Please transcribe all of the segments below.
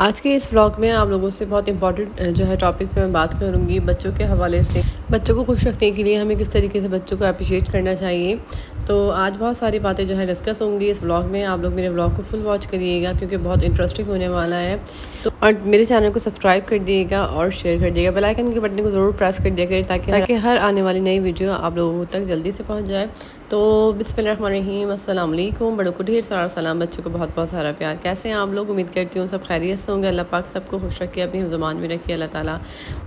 आज के इस व्लॉग में आप लोगों से बहुत इंपॉर्टेंट जो है टॉपिक पे मैं बात करूँगी बच्चों के हवाले से। बच्चों को खुश रखने के लिए हमें किस तरीके से बच्चों को अप्रिशिएट करना चाहिए। तो आज बहुत सारी बातें जो है डिस्कस होंगी इस व्लॉग में। आप लोग मेरे व्लॉग को फुल वॉच करिएगा क्योंकि बहुत इंटरेस्टिंग होने वाला है। तो और मेरे चैनल को सब्सक्राइब कर दिएगा और शेयर कर दिएगा। बेल आइकन के बटन को ज़रूर प्रेस कर दिया करें ताकि हर आने वाली नई वीडियो आप लोगों तक जल्दी से पहुँच जाए। तो बिस्मिल्लाहिर्रहमानिर्रहीम, अस्सलाम वालेकुम। बड़ों को ढेर सारा सलाम, बच्चों को बहुत बहुत सारा प्यार। कैसे हैं आप लोग? उम्मीद करती हूँ सब खैरियत से होंगे। अल्लाह पाक सबको खुश रखे, अपनी ज़ुबान में रखिए। अल्लाह ताला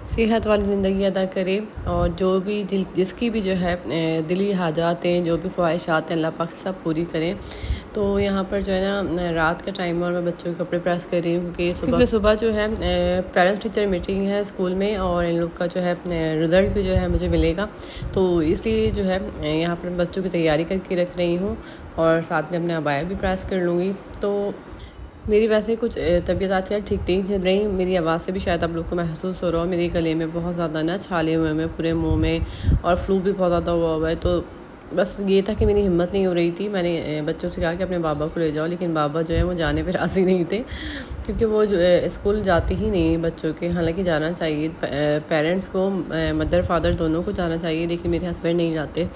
सेहत वाली ज़िंदगी अदा करे और जो भी जिसकी भी जो है दिली हाजात हैं, जो भी ख्वाहिशात हैं, अल्लाह पाक सब पूरी करें। तो यहाँ पर जो है ना रात का टाइम और मैं बच्चों के कपड़े प्रेस कर रही हूँ क्योंकि सुबह जो है पेरेंट्स टीचर मीटिंग है स्कूल में और इन लोग का जो है रिज़ल्ट भी जो है मुझे मिलेगा। तो इसलिए जो है यहाँ पर बच्चों की तैयारी करके रख रही हूँ और साथ में अपने अबाया भी प्रेस कर लूँगी। तो मेरी वैसे कुछ तबीयत आज यार ठीक नहीं चल रही। मेरी आवाज़ से भी शायद आप लोग को महसूस हो रहा हो, मेरे गले में बहुत ज़्यादा ना छाले हुए हैं पूरे मुंह में और फ्लू भी बहुत ज़्यादा हुआ है। तो बस ये था कि मेरी हिम्मत नहीं हो रही थी। मैंने बच्चों से कहा कि अपने बाबा को ले जाओ, लेकिन बाबा जो है वो जाने पर राज़ी नहीं थे क्योंकि वो जो स्कूल जाते ही नहीं बच्चों के। हालांकि जाना चाहिए, पेरेंट्स को मदर फादर दोनों को जाना चाहिए, लेकिन मेरे हस्बैंड नहीं जाते।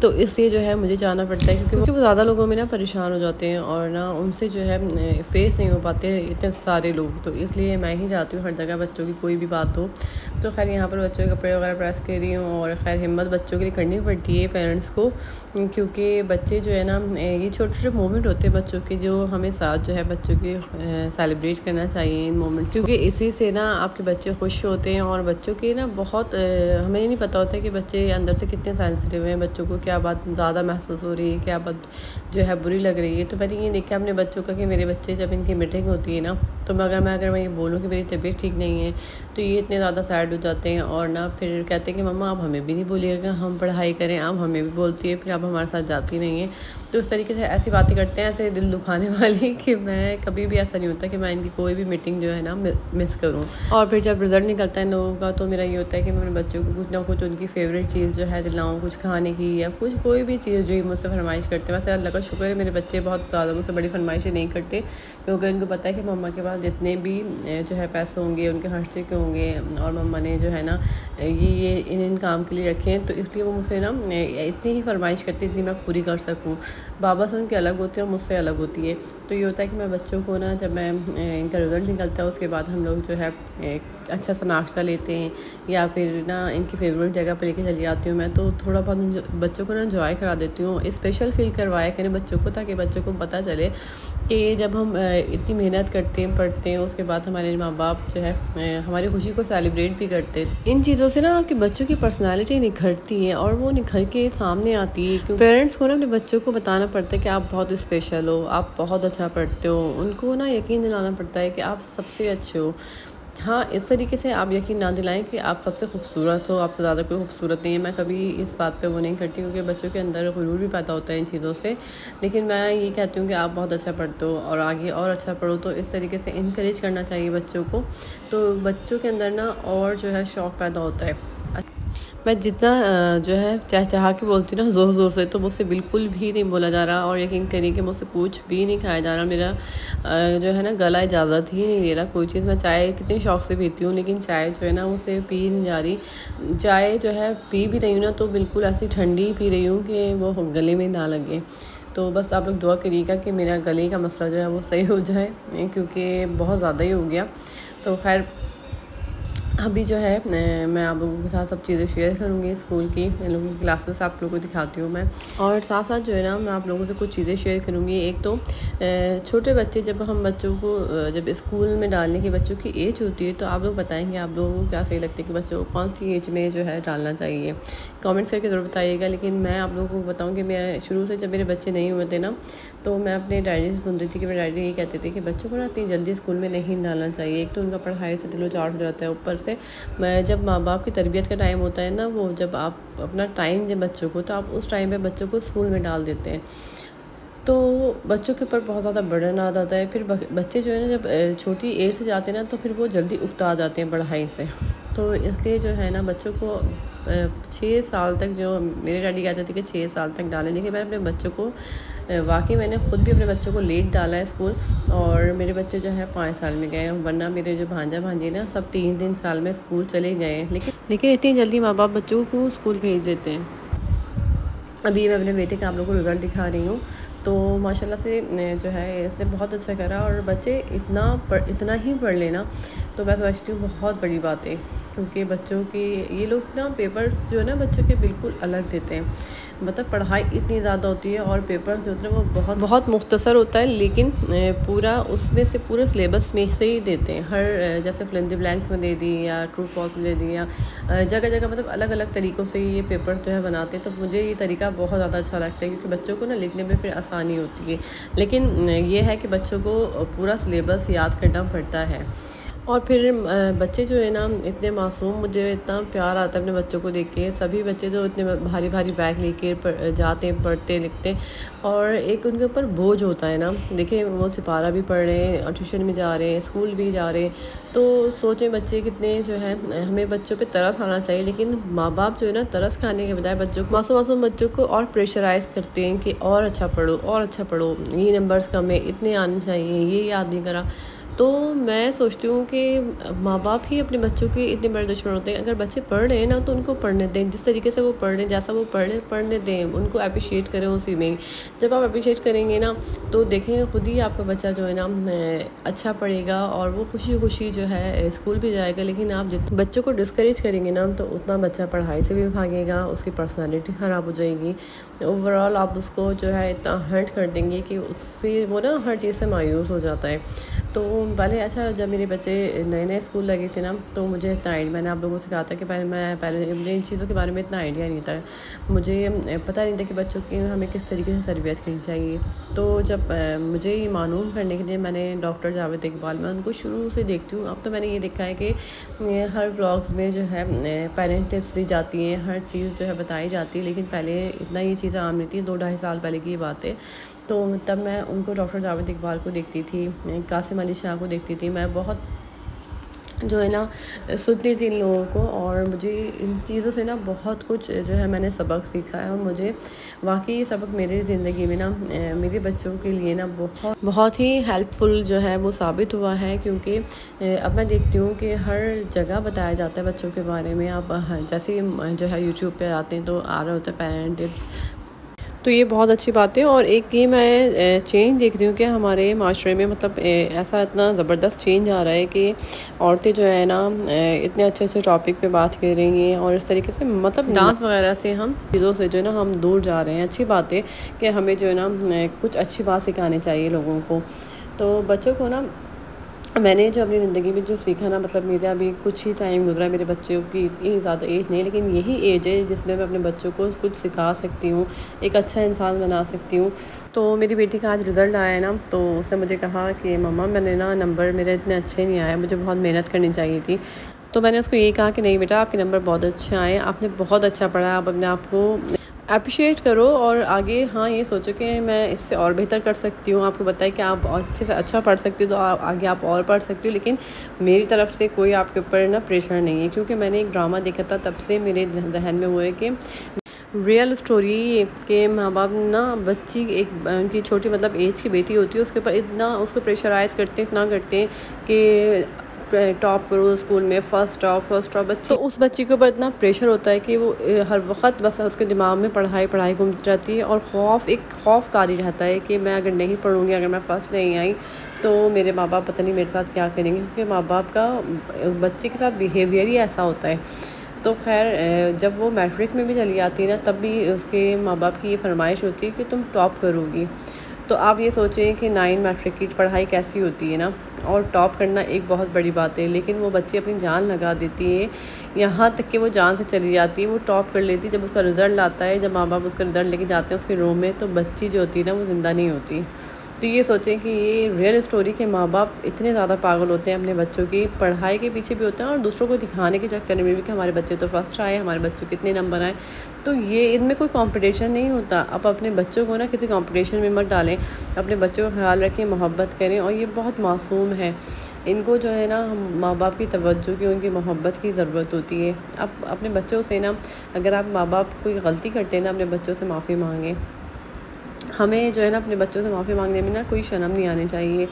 तो इसलिए जो है मुझे जाना पड़ता है क्योंकि वो ज़्यादा लोगों में ना परेशान हो जाते हैं और ना उनसे जो है फेस नहीं हो पाते इतने सारे लोग। तो इसलिए मैं ही जाती हूँ हर जगह बच्चों की कोई भी बात हो। तो खैर यहाँ पर बच्चों के कपड़े वगैरह प्रेस कर रही हूँ और खैर हिम्मत बच्चों के लिए करनी पड़ती है पेरेंट्स को, क्योंकि बच्चे जो है ना ये छोटे छोटे मोमेंट होते हैं बच्चों के, जो हमें साथ जो है बच्चों की सेलिब्रेट करना चाहिए इन मोमेंट्स, क्योंकि इसी से ना आपके बच्चे खुश होते हैं। और बच्चों के ना बहुत हमें नहीं पता होता कि बच्चे अंदर से कितने सेंसिटिव हैं, बच्चों को क्या बात ज़्यादा महसूस हो रही है, क्या बात जो है बुरी लग रही है। तो मैंने ये देखा अपने बच्चों का कि मेरे बच्चे जब इनकी मीटिंग होती है ना, तो अगर मैं ये बोलूँ कि मेरी तबीयत ठीक नहीं है तो ये इतने ज़्यादा सैड हो जाते हैं और ना फिर कहते हैं कि मम्मा आप हमें भी नहीं बोलिएगा, हम पढ़ाई करें, आप हमें भी बोलती है, फिर आप हमारे साथ जाती नहीं है। तो उस तरीके से ऐसी बातें करते हैं, ऐसे दिल दुखाने वाली, कि मैं कभी भी ऐसा नहीं होता कि मैं इनकी कोई भी मीटिंग जो है ना मिस करूँ। और फिर जब रिज़ल्ट निकलता है इन लोगों का तो मेरा ये होता है कि मैं अपने बच्चों को कुछ ना कुछ उनकी फेवरेट चीज़ जो है दिलाऊँ, कुछ खाने की या कुछ कोई भी चीज़ जो मुझसे फरमाइश करते हैं। वैसे अल्लाह का शुक्र है मेरे बच्चे बहुत ज़्यादा मुझसे बड़ी फरमाइशें नहीं करते क्योंकि उनको पता है कि मम्मा के पास जितने भी जो है पैसे होंगे उनके खर्चे के होंगे और मम्मा ने जो है ना ये इन काम के लिए रखे हैं। तो इसलिए वो मुझसे ना इतनी ही फरमाइश करती इतनी मैं पूरी कर सकूँ। बाबा से उनकी अलग होती है और मुझसे अलग होती है। तो ये होता है कि मैं बच्चों को ना जब मैं इनका रिज़ल्ट निकलता है उसके बाद हम लोग जो है एक अच्छा सा नाश्ता लेते हैं या फिर ना इनकी फेवरेट जगह पर लेके चली जाती हूँ मैं। तो थोड़ा बहुत बच्चों को ना एंजॉय करा देती हूँ, स्पेशल फील करवाया करें बच्चों को, ताकि बच्चों को पता चले कि जब हम इतनी मेहनत करते हैं, पढ़ते हैं, उसके बाद हमारे माँ बाप जो है हमारी खुशी को सेलिब्रेट भी करते हैं। इन चीज़ों से ना आपके बच्चों की पर्सनालिटी निखरती है और वो निखर के सामने आती है। क्योंकि पेरेंट्स को ना अपने बच्चों को बताना पड़ता है कि आप बहुत स्पेशल हो, आप बहुत अच्छा पढ़ते हो। उनको ना यकीन दिलाना पड़ता है कि आप सबसे अच्छे हो। हाँ, इस तरीके से आप यकीन ना दिलाएं कि आप सबसे खूबसूरत हो, आपसे ज़्यादा कोई खूबसूरत नहीं है। मैं कभी इस बात पे वो नहीं करती क्योंकि बच्चों के अंदर गुरूर भी पैदा होता है इन चीज़ों से। लेकिन मैं ये कहती हूँ कि आप बहुत अच्छा पढ़ते हो और आगे और अच्छा पढ़ो। तो इस तरीके से इनकरेज करना चाहिए बच्चों को, तो बच्चों के अंदर ना और जो है शौक़ पैदा होता है। मैं जितना जो है चाह के बोलती हूँ ना ज़ोर ज़ोर से, तो मुझसे बिल्कुल भी नहीं बोला जा रहा और यकीन करिए कि मुझसे कुछ भी नहीं खाया जा रहा। मेरा जो है ना गला इजाज़त ही नहीं दे रहा कोई चीज़। मैं चाय कितनी शौक़ से पीती हूँ लेकिन चाय जो है ना मुझसे पी नहीं जा रही। चाय जो है पी भी रही हूँ ना तो बिल्कुल ऐसी ठंडी पी रही हूँ कि वो गले में ना लगे। तो बस आप लोग दुआ करिएगा कि मेरा गले का मसला जो है वो सही हो जाए क्योंकि बहुत ज़्यादा ही हो गया। तो खैर अभी जो है मैं आप लोगों के साथ सब चीज़ें शेयर करूँगी स्कूल की, इन लोगों की क्लासेस आप लोगों को दिखाती हूँ मैं, और साथ साथ जो है ना मैं आप लोगों से कुछ चीज़ें शेयर करूँगी। एक तो छोटे बच्चे, जब हम बच्चों को जब स्कूल में डालने की बच्चों की एज होती है तो आप लोग बताएंगे आप लोगों को क्या सही लगता है कि बच्चों को कौन सी एज में जो है डालना चाहिए, कमेंट्स करके ज़रूर बताइएगा। लेकिन मैं आप लोगों को बताऊँ कि मैं शुरू से जब मेरे बच्चे नहीं हुए थे ना तो मैं अपने डैडी से सुनती थी कि मेरे डैडी ये कहते थे कि बच्चों को ना इतनी जल्दी स्कूल में नहीं डालना चाहिए। एक तो उनका पढ़ाई से दिलो जाट हो जाता है, ऊपर से मैं जब माँ बाप की तरबियत का टाइम होता है ना, वो जब आप अपना टाइम दें बच्चों को तो आप उस टाइम पे बच्चों को स्कूल में डाल देते हैं तो बच्चों के ऊपर बहुत ज़्यादा बर्डन आ जाता है। फिर बच्चे जो है ना जब छोटी एज से जाते हैं ना तो फिर वो जल्दी उकता जाते हैं पढ़ाई से। तो इसलिए जो है ना बच्चों को 6 साल तक, जो मेरे डैडी कहते थे कि 6 साल तक डालें, लेकिन मैं अपने बच्चों को वाकई मैंने ख़ुद भी अपने बच्चों को लेट डाला है स्कूल, और मेरे बच्चे जो है 5 साल में गए हैं, वरना मेरे जो भांजा भांजी ना सब 3-3 साल में स्कूल चले गए हैं। लेकिन इतनी जल्दी माँ बाप बच्चों को स्कूल भेज देते हैं। अभी मैं अपने बेटे का आप लोगों को रिज़ल्ट दिखा रही हूँ, तो माशाल्लाह से जो है इसने बहुत अच्छा करा, और बच्चे इतना ही पढ़ लेना तो मैं समझती हूँ बहुत बड़ी बात है, क्योंकि बच्चों के ये लोग ना पेपर्स जो है ना बच्चों के बिल्कुल अलग देते हैं। मतलब पढ़ाई इतनी ज़्यादा होती है और पेपर्स जो होते हैं वो बहुत बहुत मुख्तसर होता है, लेकिन पूरा उसमें से पूरे सिलेबस में से ही देते हैं। हर जैसे फिल इन द ब्लैंक्स में दे दी या ट्रू फॉल्स में दे दी, या जगह जगह मतलब अलग अलग तरीक़ों से ये पेपर्स जो है बनाते हैं। तो मुझे ये तरीका बहुत ज़्यादा अच्छा लगता है, क्योंकि बच्चों को ना लिखने में फिर आसानी होती है। लेकिन ये है कि बच्चों को पूरा सिलेबस याद करना पड़ता है। और फिर बच्चे जो है ना इतने मासूम, मुझे इतना प्यार आता है अपने बच्चों को देख के। सभी बच्चे जो इतने भारी भारी बैग लेके जाते हैं, पढ़ते लिखते, और एक उनके ऊपर बोझ होता है ना। देखिए वो सिपारा भी पढ़ रहे हैं और ट्यूशन भी जा रहे हैं, स्कूल भी जा रहे हैं। तो सोचें बच्चे कितने जो है, हमें बच्चों पे तरस आना चाहिए, लेकिन माँ बाप जो है ना तरस खाने के बजाय बच्चों को, मासूम बच्चों को और प्रेशराइज़ करते हैं कि और अच्छा पढ़ो, और अच्छा पढ़ो, ये नंबर्स कम है, इतने आने चाहिए, ये याद नहीं करा। तो मैं सोचती हूँ कि माँ बाप ही अपने बच्चों के इतने बड़े दुश्मन होते हैं। अगर बच्चे पढ़ रहे हैं ना तो उनको पढ़ने दें, जिस तरीके से वो पढ़ रहे हैं, जैसा वो पढ़ने दें, उनको अप्रिशिएट करें उसी में। जब आप अप्रिशिएट करेंगे ना तो देखें खुद ही आपका बच्चा जो है ना अच्छा पढ़ेगा, और वो खुशी खुशी जो है स्कूल भी जाएगा। लेकिन आप जितने बच्चों को डिस्करेज करेंगे ना तो उतना बच्चा पढ़ाई से भी भागेगा, उसकी पर्सनैलिटी ख़राब हो जाएगी। ओवरऑल आप उसको जो है इतना हर्ट कर देंगे कि उससे वो ना हर चीज़ से मायूस हो जाता है। तो पहले अच्छा जब मेरे बच्चे नए नए स्कूल लगे थे ना तो मुझे इतना आइडिया, मैंने आप लोगों से कहा था कि पहले मुझे इन चीज़ों के बारे में इतना आइडिया नहीं था। मुझे पता नहीं था कि बच्चों की हमें किस तरीके से तरबियत करनी चाहिए। तो जब मुझे ये मालूम करने के लिए मैंने डॉक्टर जावेद इकबाल, मैं उनको शुरू से देखती हूँ। अब तो मैंने ये देखा है कि हर ब्लॉग्स में जो है पेरेंट टिप्स दी जाती हैं, हर चीज़ जो है बताई जाती है। लेकिन पहले इतना ये चीज़ें आम नहीं थी, 2-2.5 साल पहले की ये बात है। तो तब मैं उनको डॉक्टर जावेद इकबाल को देखती थी, कासिम अली शाह को देखती थी। मैं बहुत जो है ना सुनती थी इन लोगों को, और मुझे इन चीज़ों से ना बहुत कुछ जो है मैंने सबक सीखा है। और मुझे वाकई ये सबक मेरी ज़िंदगी में ना मेरे बच्चों के लिए ना बहुत ही हेल्पफुल जो है वो साबित हुआ है। क्योंकि अब मैं देखती हूँ कि हर जगह बताया जाता है बच्चों के बारे में। आप जैसे जो है यूट्यूब पे आते हैं तो आ रहा होता है पेरेंट टिप्स, तो ये बहुत अच्छी बात है। और एक ये मैं चेंज देख रही हूँ कि हमारे माशरे में मतलब ऐसा इतना ज़बरदस्त चेंज आ रहा है कि औरतें जो है ना इतने अच्छे अच्छे टॉपिक पे बात कर रही हैं, और इस तरीके से मतलब डांस वगैरह से हम चीज़ों से जो है ना हम दूर जा रहे हैं। अच्छी बात है कि हमें जो है ना कुछ अच्छी बात सिखानी चाहिए लोगों को। तो बच्चों को ना मैंने जो अपनी ज़िंदगी में जो सीखा ना, मतलब मेरा अभी कुछ ही टाइम गुजरा, मेरे बच्चों की इतनी ज़्यादा एज नहीं, लेकिन यही एज है जिसमें मैं अपने बच्चों को कुछ सिखा सकती हूँ, एक अच्छा इंसान बना सकती हूँ। तो मेरी बेटी का आज रिज़ल्ट आया है ना, तो उसने मुझे कहा कि मम्मा मैंने ना नंबर मेरे इतने अच्छे नहीं आए, मुझे बहुत मेहनत करनी चाहिए थी। तो मैंने उसको ये कहा कि नहीं बेटा, आपके नंबर बहुत अच्छे आए, आपने बहुत अच्छा पढ़ा, आप अपने आप को अप्रिशिएट करो और आगे हाँ ये सोचो कि मैं इससे और बेहतर कर सकती हूँ। आपको बताया कि आप अच्छे से अच्छा पढ़ सकती हो तो आगे आप और पढ़ सकती हो, लेकिन मेरी तरफ से कोई आपके ऊपर ना प्रेशर नहीं है। क्योंकि मैंने एक ड्रामा देखा था, तब से मेरे जहन में वो है कि रियल स्टोरी के माँ बाप ना बच्ची एक उनकी छोटी मतलब एज की बेटी होती है, उसके ऊपर इतना उसको प्रेशराइज़ करते हैं, इतना करते हैं कि टॉप करो स्कूल में, फर्स्ट टॉप बच्ची, तो उस बच्ची के ऊपर इतना प्रेशर होता है कि वो हर वक्त बस उसके दिमाग में पढ़ाई घूमती रहती है। और एक खौफ तारी रहता है कि मैं अगर नहीं पढ़ूँगी, अगर मैं फ़र्स्ट नहीं आई तो मेरे माँ बाप पता नहीं मेरे साथ क्या करेंगे। क्योंकि माँ बाप का बच्चे के साथ बिहेवियर ही ऐसा होता है। तो खैर जब वो मैट्रिक में भी चली जाती है ना, तब भी उसके माँ बाप की ये फरमाइश होती है कि तुम टॉप करोगी। तो आप ये सोचें कि 9 मैट्रिक की पढ़ाई कैसी होती है ना, और टॉप करना एक बहुत बड़ी बात है। लेकिन वो बच्ची अपनी जान लगा देती है, यहाँ तक कि वो जान से चली जाती है, वो टॉप कर लेती है। जब उसका रिज़ल्ट आता है, जब माँ बाप उसका रिज़ल्ट लेके जाते हैं उसके रूम में, तो बच्ची जो होती है ना वो ज़िंदा नहीं होती। तो ये सोचें कि ये रियल स्टोरी के माँ बाप इतने ज़्यादा पागल होते हैं अपने बच्चों की पढ़ाई के पीछे भी होते हैं, और दूसरों को दिखाने के चक्कर में भी कि हमारे बच्चे तो फर्स्ट आए, हमारे बच्चों के कितने नंबर आए। तो ये इनमें कोई कंपटीशन नहीं होता। आप अपने बच्चों को ना किसी कंपटीशन में मत डालें, अपने बच्चों का ख्याल रखें, मोहब्बत करें। और ये बहुत मासूम है, इनको जो है ना माँ बाप की तवज्जो की, उनकी मोहब्बत की ज़रूरत होती है। आप अपने बच्चों से ना, अगर आप माँ बाप कोई गलती करते हैं ना, अपने बच्चों से माफ़ी मांगें। हमें जो है ना अपने बच्चों से माफ़ी मांगने में ना कोई शर्म नहीं आनी चाहिए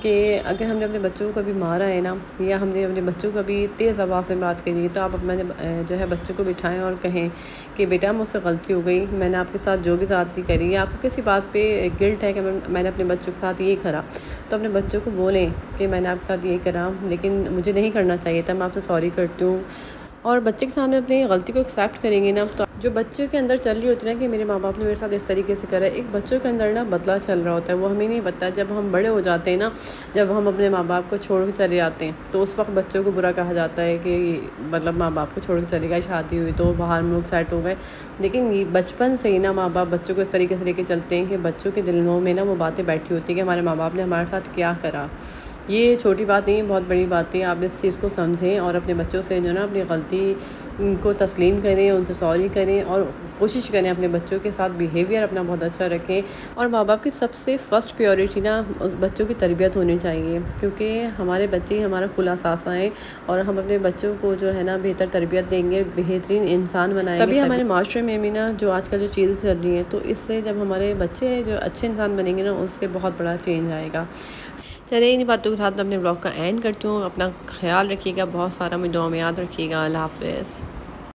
कि अगर हमने अपने बच्चों को कभी मारा है ना, या हमने अपने बच्चों को कभी तेज़ आवाज़ में बात करी, तो आप अपने जो है बच्चों को बिठाएं और कहें कि बेटा मुझसे गलती हो गई, मैंने आपके साथ जो भी ज़्यादती करी है, आपको किसी बात पे गिल्ट है कि मैंने अपने बच्चों के साथ ये करा, तो अपने बच्चों को बोलें कि मैंने आपके साथ ये करा लेकिन मुझे नहीं करना चाहिए था, मैं आपसे सॉरी करती हूँ। और बच्चे के सामने अपनी गलती को एक्सेप्ट करेंगे ना, तो जो बच्चों के अंदर चल रही होती है ना कि मेरे माँ बाप ने मेरे साथ इस तरीके से करा है, एक बच्चों के अंदर ना बदला चल रहा होता है, वो हमें नहीं पता। जब हम बड़े हो जाते हैं ना, जब हम अपने माँ बाप को छोड़ के चले जाते हैं, तो उस वक्त बच्चों को बुरा कहा जाता है कि मतलब माँ बाप को छोड़ के चले गए, शादी हुई तो बाहर मुल्क सेट हो गए। लेकिन ये बचपन से ही ना माँ बाप बच्चों को इस तरीके से लेके चलते हैं कि बच्चों के दिलों में ना वो बातें बैठी होती हैं कि हमारे माँ बाप ने हमारे साथ क्या करा। ये छोटी बात नहीं है, बहुत बड़ी बात है। आप इस चीज़ को समझें और अपने बच्चों से जो ना अपनी गलती को तस्लीम करें, उनसे सॉरी करें और कोशिश करें अपने बच्चों के साथ बिहेवियर अपना बहुत अच्छा रखें। और माँ बाप की सबसे फ़र्स्ट प्रायोरिटी ना बच्चों की तरबियत होनी चाहिए, क्योंकि हमारे बच्चे हमारा खुला सासा है और हम अपने बच्चों को जो है ना बेहतर तरबियत देंगे, बेहतरीन इंसान बनाएंगे, तभी हमारे माशरे में भी ना जो आजकल जो चीज़ें चल रही हैं, तो इससे जब हमारे बच्चे जो अच्छे इंसान बनेंगे ना, उससे बहुत बड़ा चेंज आएगा। चलिए इन्हीं बातों के साथ मैं अपने ब्लॉग का एंड करती हूँ। अपना ख्याल रखिएगा, बहुत सारा मुझे दुआ में याद रखिएगा। अल्लाह हाफ़िज़।